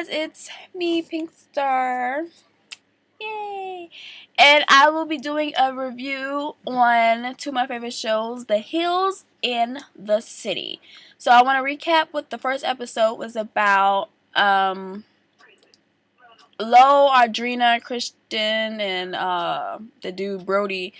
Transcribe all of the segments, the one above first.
guys, it's me, Pynkstarr. Yay! And I will be doing a review on two of my favorite shows, The Hills and The City. So I want to recap what the first episode was about. Lo, Audrina, Christian, and the dude Brody,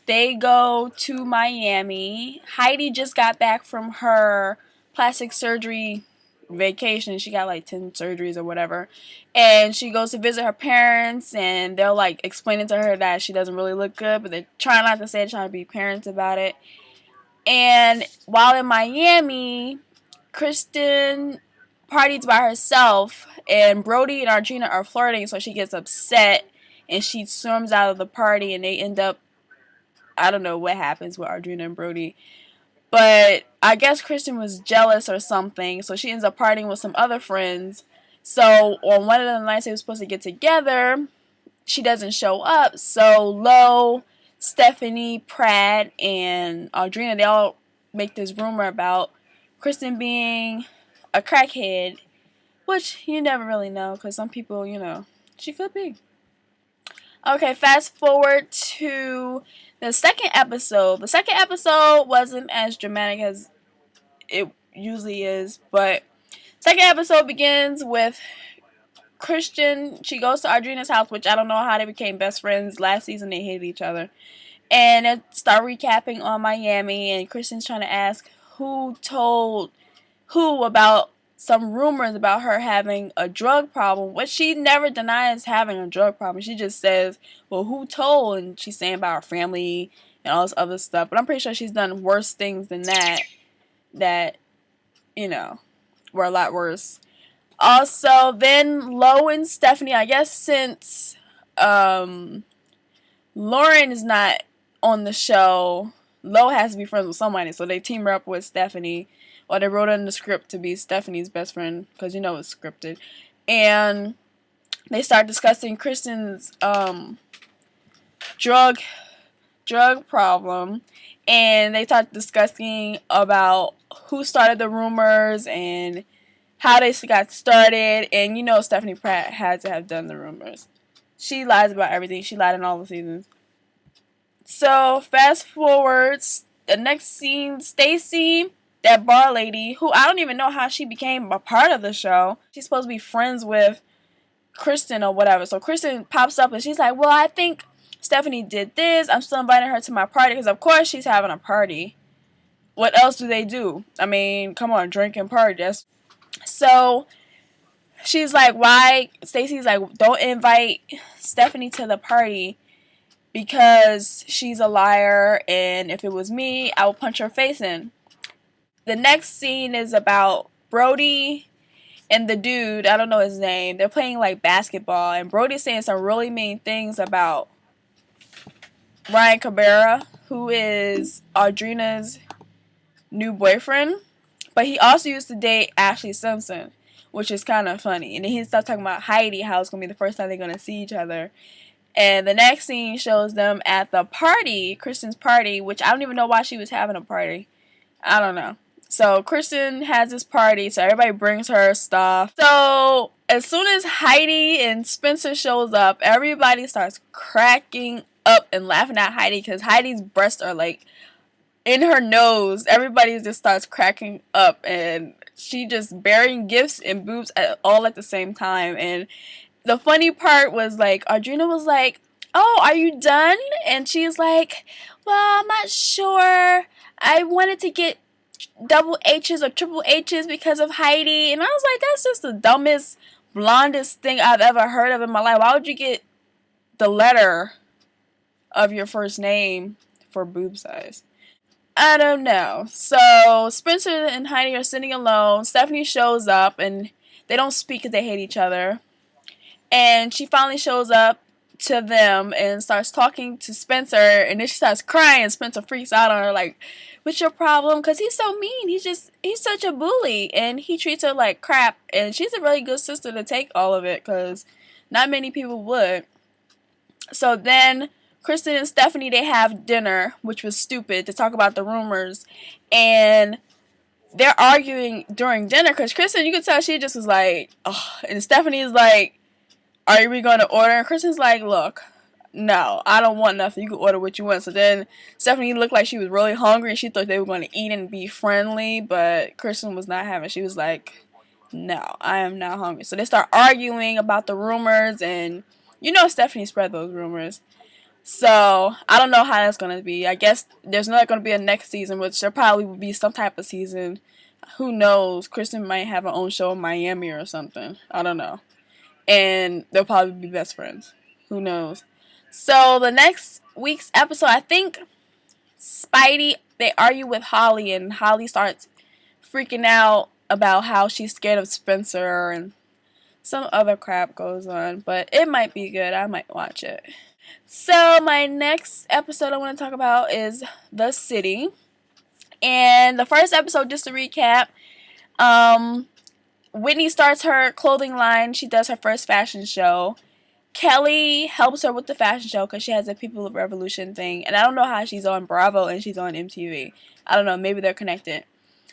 they go to Miami. Heidi just got back from her plastic surgery vacation. She got like 10 surgeries or whatever. And she goes to visit her parents, and they're like explaining to her that she doesn't really look good, but they're trying not to say it, trying to be parents about it. And while in Miami, Kristen parties by herself, and Brody and Audrina are flirting, so she gets upset and she storms out of the party, and they end up, I don't know what happens with Audrina and Brody, but I guess Kristen was jealous or something, so she ends up partying with some other friends. So on one of the nights they were supposed to get together, she doesn't show up, so Lo, Stephanie, Pratt, and Audrina, they all make this rumor about Kristen being a crackhead, which you never really know, because some people, she could be. Okay, fast forward to the second episode. The second episode wasn't as dramatic as it usually is, but second episode begins with Christian. She goes to Audrina's house, which I don't know how they became best friends. Last season they hated each other. And it start recapping on Miami, and Christian's trying to ask who told who about some rumors about her having a drug problem, which she never denies having a drug problem. She just says, well, who told? And she's saying about her family and all this other stuff. But I'm pretty sure she's done worse things than that, were a lot worse. Also, then Lo and Stephanie, I guess since Lauren is not on the show, Lo has to be friends with somebody, so they team her up with Stephanie. Or they wrote in the script to be Stephanie's best friend, because it's scripted. And they start discussing Kristen's drug problem. And they start discussing about who started the rumors and how they got started. And Stephanie Pratt had to have done the rumors. She lies about everything. She lied in all the seasons. So fast forward, the next scene, Stacy, that bar lady, who I don't even know how she became a part of the show. She's supposed to be friends with Kristen or whatever. So Kristen pops up and she's like, well, I think Stephanie did this. I'm still inviting her to my party, because of course she's having a party. What else do they do? I mean, come on, drink and party. So she's like, why? Stacy's like, don't invite Stephanie to the party because she's a liar, and if it was me, I would punch her face in. The next scene is about Brody and the dude, I don't know his name. They're playing like basketball, and Brody's saying some really mean things about Ryan Cabrera, who is Audrina's new boyfriend. But he also used to date Ashley Simpson, which is kind of funny. And then he starts talking about Heidi, how it's going to be the first time they're going to see each other. And the next scene shows them at the party, Kristen's party, which I don't even know why she was having a party. I don't know. So Kristen has this party, so everybody brings her stuff. So as soon as Heidi and Spencer shows up, everybody starts cracking up and laughing at Heidi, because Heidi's breasts are like in her nose. Everybody just starts cracking up, and she just bearing gifts and boobs all at the same time. And the funny part was like Audrina was like, oh, are you done? And she's like, well, I'm not sure. I wanted to get double H's or triple H's because of Heidi. And I was like, that's just the dumbest, blondest thing I've ever heard of in my life. Why would you get the letter of your first name for boob size? I don't know. So Spencer and Heidi are sitting alone. Stephanie shows up, and they don't speak because they hate each other. And she finally shows up to them and starts talking to Spencer, and then she starts crying, and Spencer freaks out on her like, what's your problem? Because he's so mean. He's such a bully, and he treats her like crap, and she's a really good sister to take all of it, because not many people would. So then Kristen and Stephanie, they have dinner, which was stupid, to talk about the rumors, and they're arguing during dinner because Kristen, you can tell she just was like, oh, and Stephanie's like, are we going to order? And Kristen's like, look, no, I don't want nothing. You can order what you want. So then Stephanie looked like she was really hungry. She thought they were going to eat and be friendly, but Kristen was not having. She was like, no, I am not hungry. So they start arguing about the rumors, and you know Stephanie spread those rumors. So I don't know how that's going to be. I guess there's not going to be a next season, which there probably will be some type of season. Who knows? Kristen might have her own show in Miami or something. I don't know. And they'll probably be best friends. Who knows? So the next week's episode, I think Spidey, they argue with Holly, and Holly starts freaking out about how she's scared of Spencer, and some other crap goes on. But it might be good. I might watch it. So my next episode I want to talk about is The City. And the first episode, just to recap, Whitney starts her clothing line. She does her first fashion show. Kelly helps her with the fashion show because she has a People of Revolution thing. And I don't know how she's on Bravo and she's on MTV. I don't know. Maybe they're connected.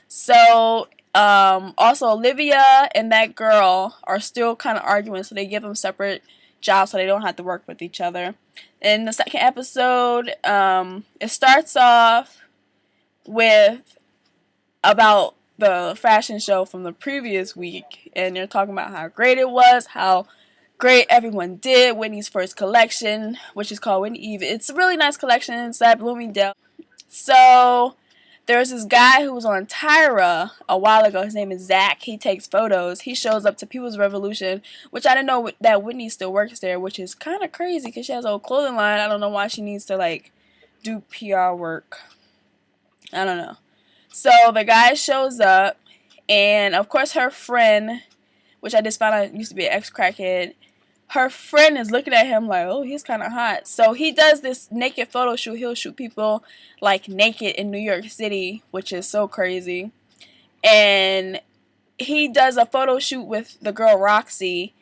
So, also Olivia and that girl are still kind of arguing. So they give them separate jobs so they don't have to work with each other. In the second episode, it starts off with about the fashion show from the previous week, and they're talking about how great it was, how great everyone did. Whitney's first collection, which is called Whitney Eve. It's a really nice collection inside Bloomingdale. So there's this guy who was on Tyra a while ago. His name is Zach. He takes photos. He shows up to People's Revolution, which I didn't know that Whitney still works there, which is kind of crazy because she has a whole clothing line. I don't know why she needs to like do PR work. I don't know. So the guy shows up, and of course her friend, which I just found out used to be an ex-crackhead, her friend is looking at him like, oh, he's kind of hot. So he does this naked photo shoot. He'll shoot people like naked in New York City, which is so crazy. And he does a photo shoot with the girl Roxy,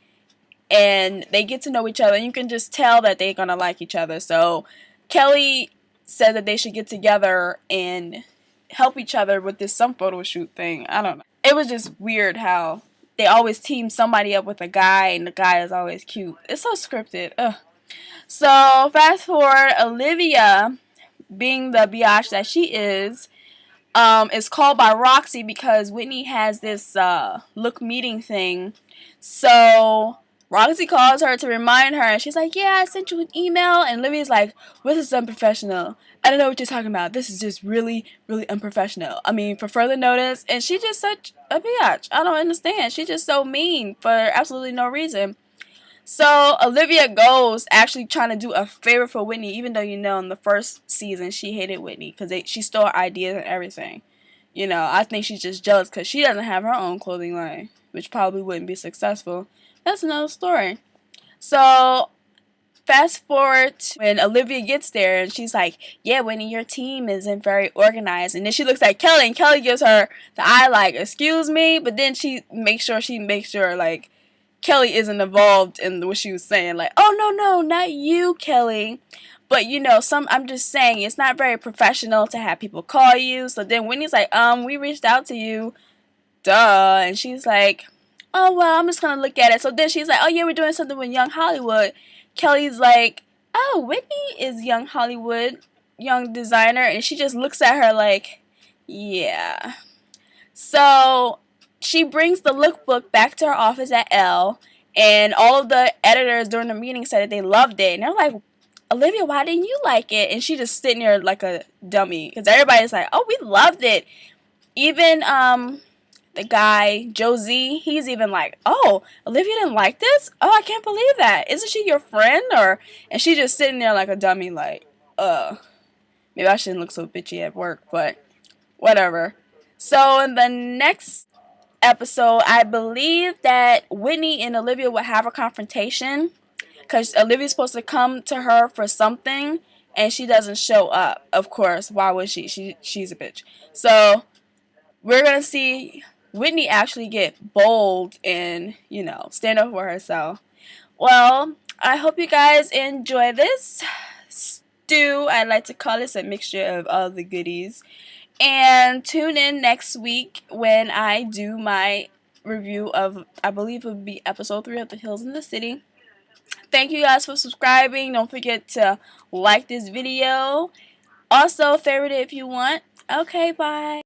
and they get to know each other. And you can just tell that they're going to like each other. So Kelly said that they should get together and help each other with this some photo shoot thing. I don't know. It was just weird how they always team somebody up with a guy, and the guy is always cute. It's so scripted. Ugh. So fast forward, Olivia, being the biatch that she is called by Roxy because Whitney has this look meeting thing. So Roxy calls her to remind her, and she's like, yeah, I sent you an email. And Olivia's like, this is unprofessional. I don't know what you're talking about. This is just really, really unprofessional. I mean, for further notice. And she's just such a biatch. I don't understand. She's just so mean for absolutely no reason. So Olivia goes actually trying to do a favor for Whitney, even though, you know, in the first season she hated Whitney because she stole her ideas and everything. You know, I think she's just jealous because she doesn't have her own clothing line, which probably wouldn't be successful. That's another story. So fast forward when Olivia gets there, and she's like, yeah, Whitney, your team isn't very organized. And then she looks at Kelly, and Kelly gives her the eye like, excuse me. But then she makes sure like Kelly isn't involved in what she was saying. Like, oh, no, not you, Kelly. But, you know, I'm just saying, it's not very professional to have people call you. So then Whitney's like, we reached out to you. Duh. And she's like, oh, well, I'm just going to look at it. So then she's like, oh, yeah, we're doing something with Young Hollywood. Kelly's like, oh, Whitney is Young Hollywood, young designer. And she just looks at her like, yeah. So she brings the lookbook back to her office at L. And all of the editors during the meeting said that they loved it. And they're like, Olivia, why didn't you like it? And she just sitting there like a dummy. Because everybody's like, oh, we loved it. Even, the guy, Josie, he's even like, oh, Olivia didn't like this? Oh, I can't believe that. Isn't she your friend? And she's just sitting there like a dummy, like, maybe I shouldn't look so bitchy at work, but whatever. So in the next episode, I believe that Whitney and Olivia will have a confrontation because Olivia's supposed to come to her for something, and she doesn't show up. Of course, why would she? She's a bitch. So we're going to see Whitney actually get bold and, you know, stand up for herself. Well, I hope you guys enjoy this stew. I like to call this a mixture of all the goodies. And tune in next week when I do my review of, I believe it would be episode 3 of The Hills in the City. Thank you guys for subscribing. Don't forget to like this video. Also, favorite it if you want. Okay, bye.